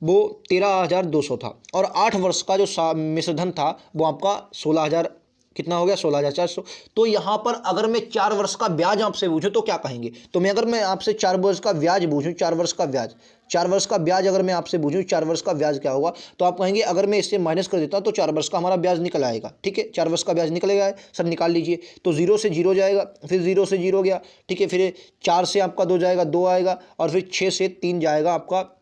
वो 13,200 था, और 8 वर्ष का जो मिश्र धन था वो आपका 16,000 कितना हो गया 16,400। तो यहाँ पर अगर मैं 4 वर्ष का ब्याज आपसे पूछूं तो क्या कहेंगे, तो मैं अगर मैं आपसे 4 वर्ष का ब्याज पूछूं, 4 वर्ष का ब्याज, 4 वर्ष का ब्याज अगर मैं आपसे पूछूं 4 वर्ष का ब्याज क्या होगा, तो आप कहेंगे अगर मैं इससे माइनस कर देता हूं तो 4 वर्ष का हमारा ब्याज निकल आएगा। ठीक है, 4 वर्ष का ब्याज निकलेगा सर, निकाल लीजिए, तो 0 से 0 जाएगा, फिर 0 से 0 गया। ठीक है, फिर 4 से आपका 2 जाएगा, 2 आएगा, और फिर 6 से 3 जाएगा आपका,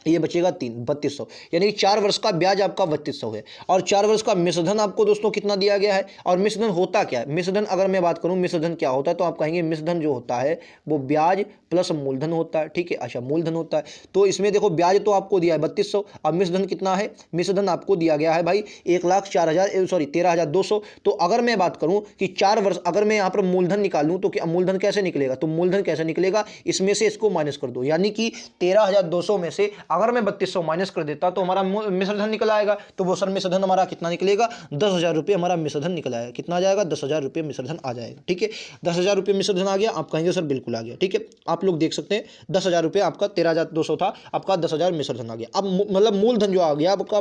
ये बचेगा 3, 3200, यानी कि 4 वर्ष का ब्याज आपका 3200 है। और 4 वर्ष का मिश्रधन आपको दोस्तों कितना दिया गया है, और मिश्रधन होता क्या है, मिश्रधन अगर मैं बात करूं मिश्रधन क्या होता है, तो आप कहेंगे मिश्रधन जो होता है वो ब्याज प्लस मूलधन होता है। ठीक है, अच्छा मूलधन होता है, तो इसमें देखो ब्याज तो आपको दिया है 3200, अब मिश्रधन कितना है, मिश्रधन आपको दिया गया है भाई 13,200। तो अगर मैं बात करूं कि 4 वर्ष, अगर मैं यहाँ पर मूलधन निकालूं तो क्या मूलधन कैसे निकलेगा, तो मूलधन कैसे निकलेगा, इसमें से इसको माइनस कर दो, यानी कि 13,200 में से अगर मैं 3200 माइनस कर देता तो हमारा मिश्रधन निकल आएगा, तो वो सर मिश्रधन हमारा कितना निकलेगा 10,000 रुपये हमारा मिश्रधन निकल आएगा, कितना आ जाएगा 10,000 रुपये मिश्रधन आ जाएगा। ठीक है, 10,000 रुपये मिश्रधन आ गया, आप कहेंगे सर बिल्कुल आ गया। ठीक है, आप लोग देख सकते हैं 10,000 रुपये आपका 13,200 था, आपका 10,000 मिश्रधन आ गया। अब मतलब मूलधन जो आ गया आपका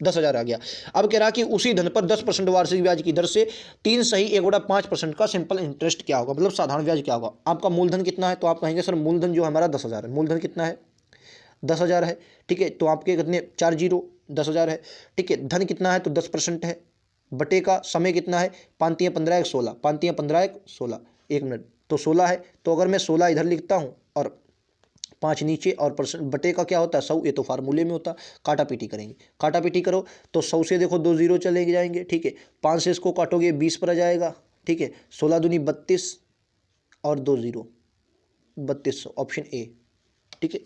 10,000 आ गया। अब कह रहा कि उसी धन पर 10% वार्षिक ब्याज की दर से 3 सही 1/5% का सिंपल इंटरेस्ट क्या होगा, मतलब साधारण ब्याज क्या होगा। आपका मूलधन कितना है, तो आप कहेंगे सर मूलधन जो हमारा 10,000 है, मूलधन कितना है 10,000 है। ठीक है, तो आपके कितने 4 जीरो 10,000 है। ठीक है, धन कितना है तो 10% है, बटे का समय कितना है 5 3 15 1 16, 5 3 15 1 16, 1 मिनट, तो 16 है, तो अगर मैं 16 इधर लिखता हूँ और 5 नीचे और परसेंट बटे का क्या होता है 100, ये तो फार्मूले में होता है। काटा पीटी करेंगे, काटा पीटी करो तो 100 से देखो 2 जीरो चले जाएंगे, ठीक है। 5 से इसको काटोगे 20 पर आ जाएगा, ठीक है। 16 दूनी 32 और 2 जीरो 3200, ऑप्शन ए, ठीक है।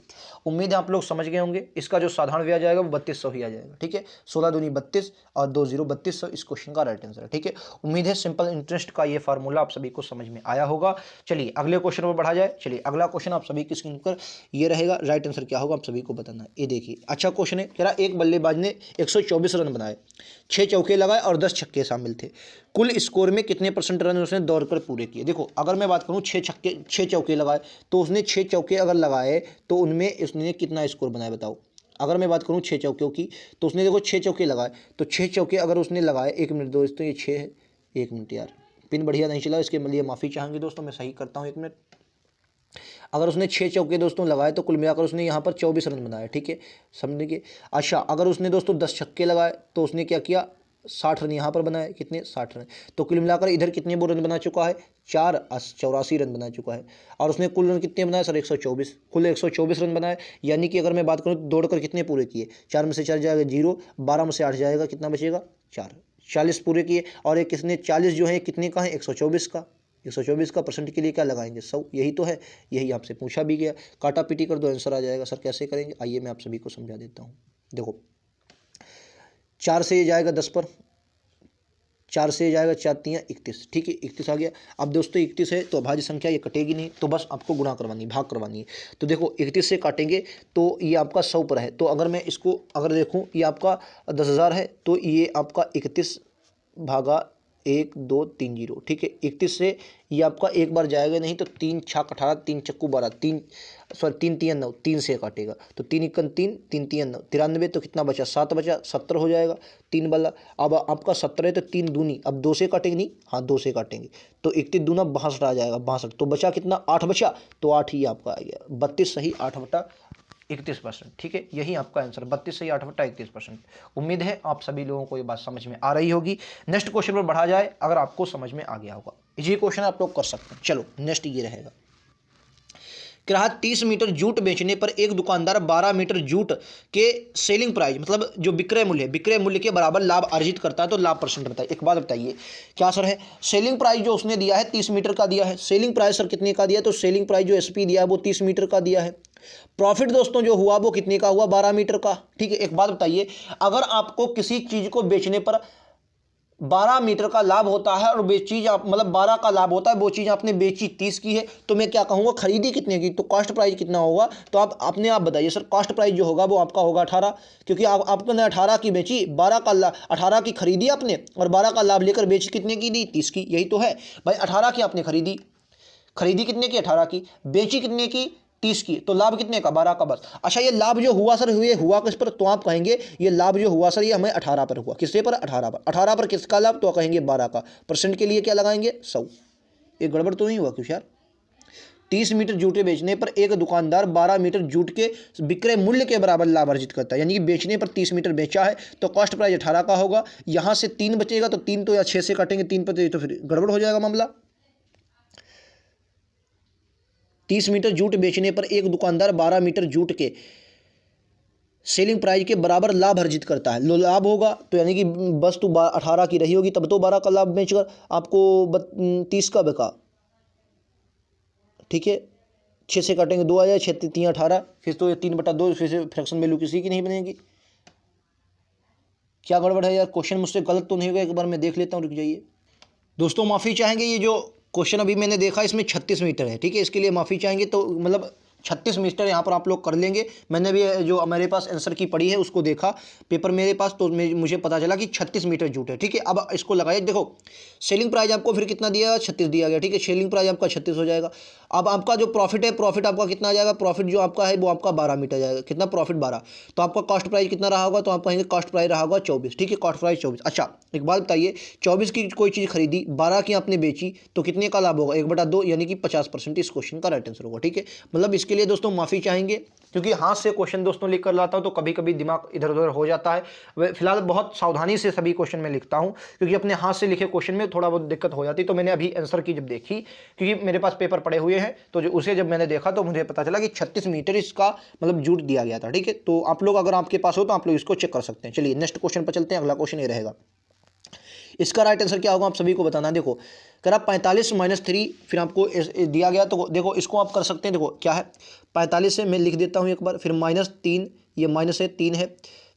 उम्मीद है आप लोग समझ गए होंगे। इसका जो साधारण ब्याज आएगा वो 3200 ही आ जाएगा, ठीक है। 16 दूनी 32 और 2 जीरो 3200 इस क्वेश्चन का राइट आंसर है, ठीक है। उम्मीद है सिंपल इंटरेस्ट का ये फार्मूला आप सभी को समझ में आया होगा। चलिए अगले क्वेश्चन पर बढ़ा जाए। चलिए अगला क्वेश्चन आप सभी की स्क्रीन पर ये रहेगा, राइट आंसर क्या होगा आप सभी को बताना है। ये देखिए अच्छा क्वेश्चन है, कह रहा एक बल्लेबाज ने 124 रन बनाए, 6 चौके लगाए और 10 छक्के शामिल थे। कुल स्कोर में कितने % रन उसने दौड़कर पूरे किए। देखो अगर मैं बात करूं 6 चौके लगाए तो उसने 6 चौके अगर लगाए तो उनमें उसने कितना स्कोर बनाया बताओ। अगर मैं बात करूं 6 चौकों की तो उसने देखो 6 चौके लगाए, तो 6 चौके अगर उसने लगाए, 1 मिनट दोस्तों ये 6 है, 1 मिनट यार पिन बढ़िया नहीं चला, इसके लिए माफ़ी चाहेंगे दोस्तों, मैं सही करता हूँ 1 मिनट। अगर उसने 6 चौके दोस्तों लगाए तो कुल मिलाकर उसने यहाँ पर 24 रन बनाए, ठीक है, समझिए। अच्छा अगर उसने दोस्तों 10 छक्के लगाए तो उसने क्या किया, 60 रन यहाँ पर बनाए, कितने 60 रन। तो कुल मिलाकर इधर कितने वो रन बना चुका है, 84 रन बना चुका है। और उसने कुल रन कितने बनाए सर, 124, कुल 124 रन बनाए। यानी कि अगर मैं बात करूँ दौड़कर कितने पूरे किए, 4 में से 4 जाएगा 0, 12 में से 8 जाएगा कितना बचेगा 4, 40 पूरे किए। और एक किसने 40 जो है कितने का है 124 का, 124 का % के लिए क्या लगाएंगे 100, यही तो है, यही आपसे पूछा भी गया। काटा पीटी कर दो आंसर आ जाएगा। सर कैसे करेंगे, आइए मैं आप सभी को समझा देता हूँ। देखो 4 से ये जाएगा 10 पर, 4 से जाएगा 4 तियाँ 31, ठीक है, 31 आ गया। अब दोस्तों 31 है तो अभाज्य संख्या ये कटेगी नहीं, तो बस आपको गुणा करवानी है, भाग करवानी है। तो देखो 31 से काटेंगे तो ये आपका 100 पर है, तो अगर मैं इसको अगर देखूँ ये आपका 10,000 है, तो ये आपका 31 भागा 1 2 3 0, ठीक है। 31 से ये आपका एक बार जाएगा नहीं, तो 3 छक 18, 3 चक्कू 12, 3 तियाँ 9, 3 से काटेगा तो 3 इक्कन 3, 3 तियाँ 9, 93, तो कितना बचा 7 बचा, 70 हो जाएगा 3 वाला। अब आपका 70 है तो 3 दूनी, अब 2 से काटेंगे नहीं, हाँ 2 से काटेंगे तो 31 दूना 62 आ जाएगा, 62, तो बचा कितना 8 बचा, तो 8 ही आपका आ गया, 32 सही 8/31%, ठीक है। यही आपका आंसर 32 सही 8/31%। उम्मीद है आप सभी लोगों को ये बात समझ में आ रही होगी। नेक्स्ट क्वेश्चन पर बढ़ा जाए, अगर आपको समझ में आ गया होगा, ये क्वेश्चन आप लोग कर सकते हैं। चलो नेक्स्ट ये रहेगा, ग्राहक 30 मीटर जूट बेचने पर एक दुकानदार 12 मीटर जूट के सेलिंग प्राइस मतलब जो विक्रय मूल्य के बराबर लाभ अर्जित करता है, तो लाभ % बताइए। एक बात बताइए क्या सर है, सेलिंग प्राइस जो उसने दिया है 30 मीटर का दिया है, सेलिंग प्राइस सर कितने का दिया है, तो सेलिंग प्राइस जो एसपी दिया है वो 30 मीटर का दिया है। प्रॉफिट दोस्तों जो हुआ वो कितने का हुआ, 12 मीटर का, ठीक है। एक बात बताइए, अगर आपको किसी चीज को बेचने पर 12 मीटर का लाभ होता है और वो चीज़ आप मतलब 12 का लाभ होता है, वो चीज़ आपने बेची 30 की है, तो मैं क्या कहूँगा खरीदी कितने की, तो कॉस्ट प्राइस कितना होगा, तो आप अपने आप बताइए सर। कॉस्ट प्राइस जो होगा वो आपका होगा 18, क्योंकि आपने 18 की बेची, 18 की खरीदी आपने और 12 का लाभ लेकर बेची कितने की दी, 30 की, यही तो है भाई। 18 की आपने खरीदी कितने की 18 की, बेची कितने की 30 की, तो लाभ कितने का 12 का बस। अच्छा ये लाभ जो हुआ सर हुआ किस पर, तो आप कहेंगे ये लाभ जो हुआ सर ये हमें 18 पर हुआ, किससे पर 18 पर, 18 पर किसका लाभ, तो कहेंगे 12 का। % के लिए क्या लगाएंगे 100, ये गड़बड़ तो नहीं हुआ कुछ यार। 30 मीटर जूटे बेचने पर एक दुकानदार 12 मीटर जूट के विक्रय मूल्य के बराबर लाभ अर्जित करता है, यानी कि बेचने पर 30 मीटर बेचा है तो कॉस्ट प्राइस 18 का होगा। यहाँ से 3 बचेगा तो 3 तो या 6 से काटेंगे 3 पर, तो फिर गड़बड़ हो जाएगा मामला। 30 मीटर जूट बेचने पर एक दुकानदार 12 मीटर जूट के सेलिंग प्राइस के बराबर लाभ अर्जित करता है। लाभ होगा तो यानी कि बस तो 18 की रही होगी, तब तो 12 का लाभ बेचकर आपको 30 का बिका, ठीक है। 6 से काटेंगे 2 आ जाए, 6 3 18, फिर तो ये 3/2, फिर से फ्रैक्शन वैल्यू किसी की नहीं बनेगी। क्या गड़बड़ है यार, क्वेश्चन मुझसे गलत तो नहीं होगा, एक बार मैं देख लेता हूँ, रुक जाइए दोस्तों, माफ़ी चाहेंगे। ये जो क्वेश्चन अभी मैंने देखा इसमें 36 मीटर है, ठीक है, इसके लिए माफ़ी चाहेंगे। तो मतलब 36 मीटर यहाँ पर आप लोग कर लेंगे। मैंने भी जो मेरे पास आंसर की पढ़ी है उसको देखा पेपर मेरे पास, तो मुझे पता चला कि 36 मीटर जूट है, ठीक है। अब इसको लगाइए, देखो सेलिंग प्राइस आपको फिर कितना दिया, 36 दिया गया, ठीक है। सेलिंग प्राइस आपका 36 हो जाएगा। अब आपका जो प्रॉफिट है, प्रॉफिट आपका कितना आ जाएगा, प्रॉफिट जो आपका है वो आपका 12 मीटर जाएगा, कितना प्रॉफिट 12, तो आपका कॉस्ट प्राइस कितना रहा होगा, तो आप कहेंगे कॉस्ट प्राइस रहा होगा 24, ठीक है, कॉस्ट प्राइस 24। अच्छा एक बात बताइए, 24 की कोई चीज़ खरीदी, 12 की आपने बेची, तो कितने का लाभ होगा, 1/2, यानी कि 50% इस क्वेश्चन का राइट आंसर होगा, ठीक है। मतलब इसके लिए दोस्तों माफ़ी चाहेंगे, क्योंकि हाथ से क्वेश्चन दोस्तों लिख कर लाता हूँ तो कभी कभी दिमाग इधर उधर हो जाता है। फिलहाल बहुत सावधानी से सभी क्वेश्चन में लिखता हूँ, क्योंकि अपने हाथ से लिखे क्वेश्चन में थोड़ा बहुत दिक्कत हो जाती। तो मैंने अभी आंसर की जब देखी, क्योंकि मेरे पास पेपर पड़े हुए हैं, तो उसे जब मैंने देखा तो मुझे पता चला कि 36 मीटर इसका मतलब जूट दिया गया था। ठीक है, तो आप लोग अगर आपके पास हो तो आप लोग इसको चेक कर सकते हैं। चलिए नेक्स्ट क्वेश्चन पर चलते हैं। अगला क्वेश्चन ये रहेगा, इसका राइट आंसर क्या होगा आप सभी को बताना है। देखो अगर आप 45 - 3 फिर आपको दिया गया, तो देखो इसको आप कर सकते हैं। देखो क्या है, 45 से मैं लिख देता हूँ एक बार, फिर -3, ये माइनस है 3 है,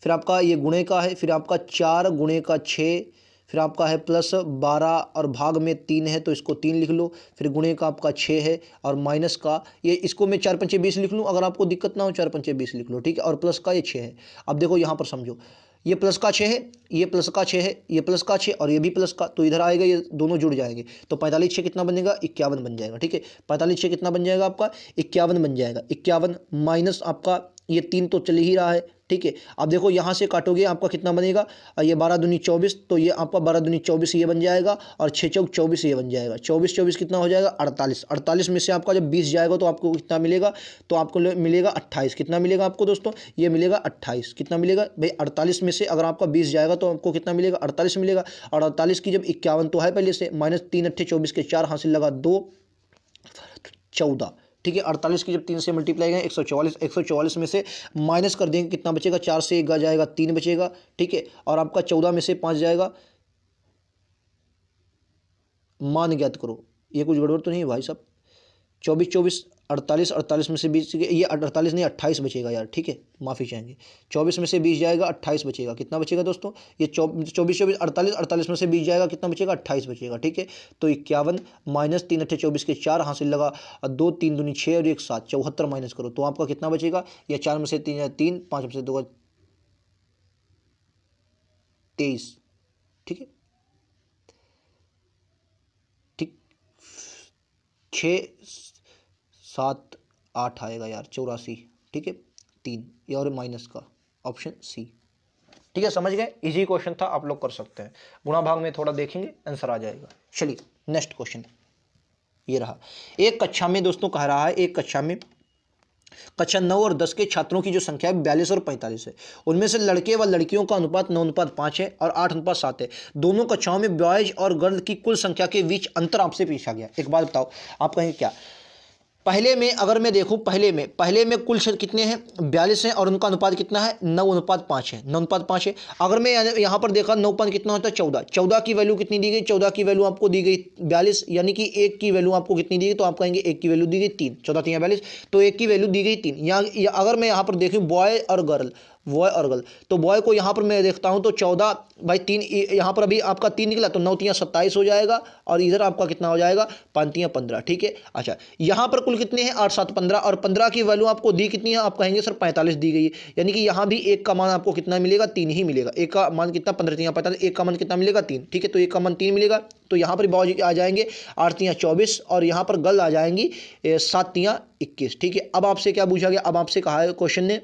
फिर आपका ये गुणे का है, फिर आपका 4 गुणे का 6, फिर आपका है +12 और भाग में 3 है तो इसको 3 लिख लो, फिर गुणे का आपका 6 है और माइनस का ये, इसको मैं 4 पंचे 20 लिख लूँ, अगर आपको दिक्कत ना हो 4 पंचे 20 लिख लो। ठीक है, और प्लस का ये 6 है। अब देखो यहाँ पर समझो, ये प्लस का 6 है, ये प्लस का 6 है, ये प्लस का 6 और ये भी प्लस का, तो इधर आएगा, ये दोनों जुड़ जाएंगे तो 45 6 कितना बनेगा, 51 बन जाएगा। ठीक है, 45 6 कितना बन जाएगा आपका, 51 बन जाएगा। 51 माइनस आपका ये 3 तो चल ही रहा है। ठीक है, अब देखो यहाँ से काटोगे आपका कितना बनेगा, ये 12 दूनी 24, तो ये आपका 12 दूनी 24 ये बन जाएगा, और 6 चौक 24 ये बन जाएगा। 24 24 कितना हो जाएगा, 48। 48 में से आपका जब 20 जाएगा तो आपको कितना मिलेगा, तो आपको मिलेगा 28। कितना मिलेगा आपको दोस्तों, ये मिलेगा 28। कितना मिलेगा भाई, 48 में से अगर आपका 20 जाएगा तो आपको कितना मिलेगा, 48 मिलेगा। और 48 की जब 51 तो है पहले से, -3 8 24 के 4 हासिल लगा 2 14। ठीक है, 48 की जब 3 से मल्टीप्लाई करें 144, 144 में से माइनस कर देंगे कितना बचेगा, 4 से 1 जाएगा 3 बचेगा। ठीक है, और आपका 14 में से 5 जाएगा, मान ज्ञात करो, ये कुछ गड़बड़ तो नहीं है भाई साहब। 24 24 48, 48 में से 20, ये 48 नहीं 28 बचेगा यार। ठीक है, माफ़ी चाहेंगे, 24 में से 20 जाएगा 28 बचेगा। कितना बचेगा दोस्तों, ये 24 24 48, 48 में से 20 जाएगा कितना बचेगा, 28 बचेगा। ठीक है, तो 51 -3 8 24 के 4 हासिल लगा 2 3 दूनी 6 और 1 7, 74 माइनस करो तो आपका कितना बचेगा, या 4 में से 3 3, 5 में से 2 23। ठीक है, ठीक, 6 7 8 आएगा यार, 84। ठीक है, 3 ये और माइनस का ऑप्शन सी। ठीक है, समझ गए, इजी क्वेश्चन था, आप लोग कर सकते हैं। गुणा भाग में थोड़ा देखेंगे आंसर आ जाएगा। चलिए नेक्स्ट क्वेश्चन ये रहा, एक कक्षा में दोस्तों कह रहा है, एक कक्षा में कक्षा 9 और 10 के छात्रों की जो संख्या है 42 और 45 है, उनमें से लड़के व लड़कियों का अनुपात 9:5 है और 8:7 है। दोनों कक्षाओं में बॉयज और गर्ल की कुल संख्या के बीच अंतर आपसे पूछा गया। एक बात बताओ, आप कहेंगे क्या, पहले में अगर मैं देखूं, पहले में कुल कितने हैं, 42 हैं और उनका अनुपात कितना है, 9:5 है, 9:5 है। अगर मैं यहाँ पर देखा 9 कितना होता है, 14, 14 की वैल्यू कितनी दी गई, 14 की वैल्यू आपको दी गई 42, यानी कि 1 की वैल्यू आपको कितनी दी गई, तो आप कहेंगे 1 की वैल्यू दी गई 3, 14 3 42, तो 1 की वैल्यू दी गई 3। यहाँ अगर मैं यहाँ पर देखूँ बॉय और गर्ल, तो बॉय को यहाँ पर मैं देखता हूँ तो 14 भाई 3, यहाँ पर अभी आपका 3 निकला तो 9 3 27 हो जाएगा, और इधर आपका कितना हो जाएगा, 5 3 15। ठीक है, अच्छा यहाँ पर कुल कितने हैं, 8 7 15, और 15 की वैल्यू आपको दी कितनी है, आप कहेंगे सर 45 दी गई है, यानी कि यहाँ भी एक का मान आपको कितना मिलेगा, 3 ही मिलेगा। एक का मान कितना, 15 3 45, एक का मान कितना मिलेगा, 3। ठीक है, तो एक का मान 3 मिलेगा, तो यहाँ पर बॉय आ जाएंगे 8 3 24, और यहाँ पर गर्ल आ जाएंगी 7 3 21। ठीक है, अब आपसे क्या पूछा गया, अब आपसे कहा है क्वेश्चन ने,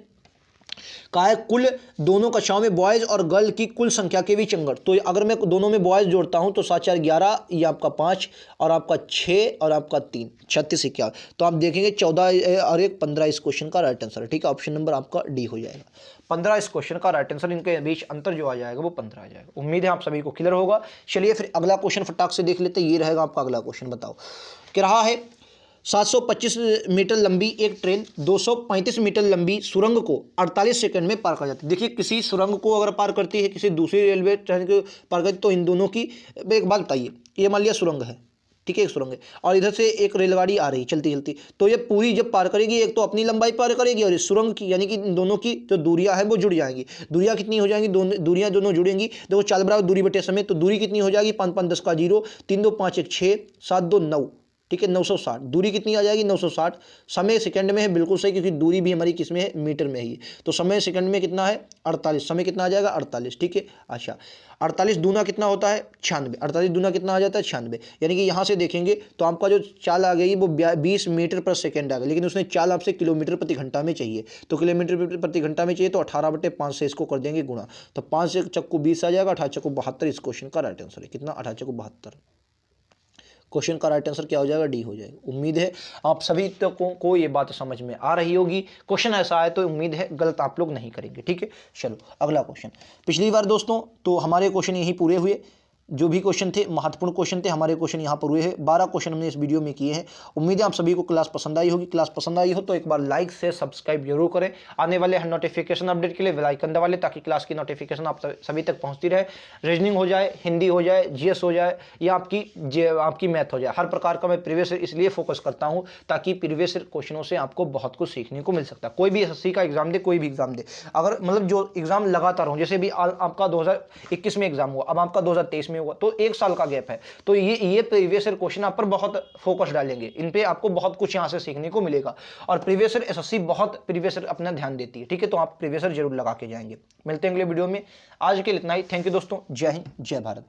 कहा है कुल दोनों कक्षाओं में बॉयज और गर्ल की कुल संख्या के बीच अंतर। तो अगर मैं दोनों में बॉयज जोड़ता हूं तो 7 4 11, ये आपका 5 और आपका 6 और आपका 3, 36 21, तो आप देखेंगे 14 और 1 15 इस क्वेश्चन का राइट आंसर है। ठीक है, ऑप्शन नंबर आपका डी हो जाएगा, 15 इस क्वेश्चन का राइट आंसर। इनके बीच अंतर जो आ जाएगा वो 15 आ जाएगा। उम्मीद है आप सभी को क्लियर होगा। चलिए फिर अगला क्वेश्चन फटाक से देख लेते हैं, ये रहेगा आपका अगला क्वेश्चन। बताओ कि रहा है, 725 मीटर लंबी एक ट्रेन 235 मीटर लंबी सुरंग को 48 सेकंड में पार कर जाती है। देखिए, किसी सुरंग को अगर पार करती है, किसी दूसरी रेलवे ट्रेन को पार करती है, तो इन दोनों की एक बात बताइए, ये मान लिया सुरंग है, ठीक है, एक सुरंग है, और इधर से एक रेलगाड़ी आ रही चलती चलती, तो ये पूरी जब पार करेगी, एक तो अपनी लंबाई पार करेगी और इस सुरंग की, यानी कि इन दोनों की जो दूरियां है वो जुड़ जाएंगी। दूरियां कितनी हो जाएंगी, दूरियां दोनों जुड़ेंगी। देखो 4 बराबर दूरी बटे समय, तो दूरी कितनी हो जाएगी, 5 5 10 का 0, 3 2 5 1 6, 7 2 9। ठीक है, 960 दूरी कितनी आ जाएगी, 960। समय सेकंड में है, बिल्कुल सही, क्योंकि दूरी भी हमारी किस में है, मीटर में ही। तो समय सेकंड में कितना है, 48, समय कितना आ जाएगा, 48। ठीक है, अच्छा 48 दूना कितना होता है, 96, 48 दूना कितना आ जाता है, 96, यानी कि यहाँ से देखेंगे तो आपका जो चाल आ गई वो 20 मीटर पर सेकेंड आ गई, लेकिन उसने चाल आपसे किलोमीटर प्रति घंटा में चाहिए, तो किलोमीटर प्रति घंटा में चाहिए, तो 18/5 से इसको कर देंगे गुणा, तो 5 से चक्कू 20 आ जाएगा, 18 चक्कू 72 इस क्वेश्चन का राइट आंसर है। कितना, 18 चक्कू 72। क्वेश्चन का राइट आंसर क्या हो जाएगा, डी हो जाएगा। उम्मीद है आप सभी तक को ये बात समझ में आ रही होगी। क्वेश्चन ऐसा है तो उम्मीद है गलत आप लोग नहीं करेंगे, ठीक है। चलो अगला क्वेश्चन। पिछली बार दोस्तों तो हमारे क्वेश्चन यही पूरे हुए, जो भी क्वेश्चन थे महत्वपूर्ण क्वेश्चन थे, हमारे क्वेश्चन यहाँ पर हुए हैं। 12 क्वेश्चन हमने इस वीडियो में किए हैं। उम्मीद है आप सभी को क्लास पसंद आई होगी। क्लास पसंद आई हो तो एक बार लाइक से सब्सक्राइब जरूर करें। आने वाले हर नोटिफिकेशन अपडेट के लिए बेल आइकन दबा लें ताकि क्लास की नोटिफिकेशन आप सभी तक पहुँचती रहे। रीजनिंग हो जाए, हिंदी हो जाए, जीएस हो जाए या आपकी मैथ हो जाए, हर प्रकार का मैं प्रीवियस ईयर इसलिए फोकस करता हूँ ताकि प्रीवियस ईयर क्वेश्चनों से आपको बहुत कुछ सीखने को मिल सकता है। कोई भी एसएससी का एग्जाम दे, कोई भी एग्जाम दे, अगर मतलब जो एग्जाम लगातार हो, जैसे भी आपका 2021 में एग्जाम हुआ, अब आपका 2023 में हुआ, तो एक साल का गैप है, तो ये प्रीवियस ईयर क्वेश्चन आप पर बहुत फोकस डालेंगे, इन पे आपको बहुत कुछ यहां से सीखने को मिलेगा। और प्रीवियस ईयर एसएससी बहुत प्रीवियस ईयर अपना ध्यान देती है, ठीक है। तो आप प्रीवियस ईयर जरूर लगा के जाएंगे। मिलते हैं अगले वीडियो में। आज के लिए इतना ही। थैंक यू दोस्तों। जय हिंद, जय भारत।